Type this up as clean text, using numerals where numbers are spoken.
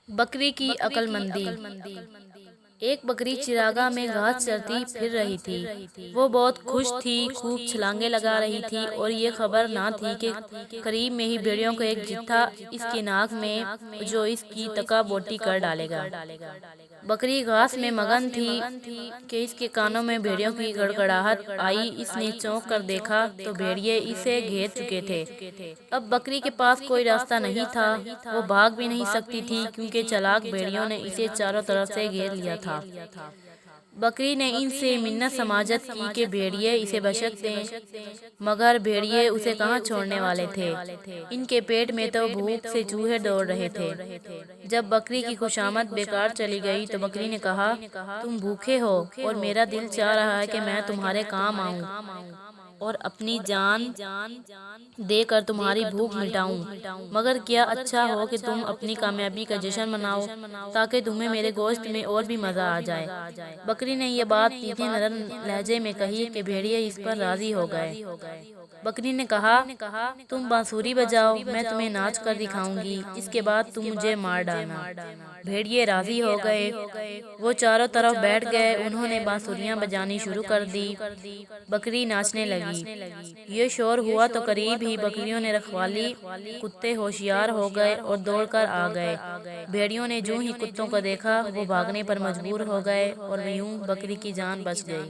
بکری کی عقل مندی۔ ایک بکری چراگاہ میں گھاس چرتی پھر رہی تھی۔ وہ بہت خوش تھی، خوب چھلانگیں لگا رہی تھی اور یہ خبر نہ تھی کہ قریب میں ہی بھیڑیوں کا ایک جتھا اس کی ناک میں جو اس کی تکا بوٹی کر ڈالے گا۔ بکری گھاس میں مگن تھی کہ اس کے کانوں میں بھیڑیوں کی گڑگڑاہٹ آئی۔ اس نے چونک کر دیکھا تو بھیڑیے اسے گھیر چکے تھے۔ اب بکری کے پاس کوئی راستہ نہیں تھا، وہ بھاگ بھی نہیں سکتی تھی کیونکہ چالاک بھیڑیوں نے اسے چاروں طرف سے گھیر لیا تھا۔ بکری نے ان سے منت سماجت کی کہ بھیڑیے اسے بخش دیں، مگر بھیڑیے اسے کہاں چھوڑنے والے تھے۔ ان کے پیٹ میں تو بھوک سے چوہے دوڑ رہے تھے۔ جب بکری کی خوشامد بیکار چلی گئی تو بکری نے کہا، تم بھوکے ہو اور میرا دل چاہ رہا ہے کہ میں تمہارے کام آؤں اور اپنی جان دے کر تمہاری بھوک مٹاؤں، مگر کیا اچھا ہو کہ تم اپنی کامیابی کا جشن مناؤ تاکہ تمہیں میرے گوشت میں اور بھی مزہ آ جائے۔ بکری نے یہ بات میٹھے نرم لہجے میں کہی کہ بھیڑیے اس پر راضی ہو گئے۔ بکری نے کہا، تم بانسری بجاؤ، میں تمہیں ناچ کر دکھاؤں گی، اس کے بعد تم مجھے مار ڈالنا۔ بھیڑیے راضی ہو گئے، وہ چاروں طرف بیٹھ گئے، انہوں نے بانسریاں بجانی شروع کر دی، بکری ناچنے لگی۔ یہ شور ہوا تو قریب ہی بکریوں نے رکھوالی کتے ہوشیار ہو گئے اور دوڑ کر آ گئے۔ بھیڑیوں نے جوں ہی کتوں کو دیکھا وہ بھاگنے پر مجبور ہو گئے اور یوں بکری کی جان بچ گئی۔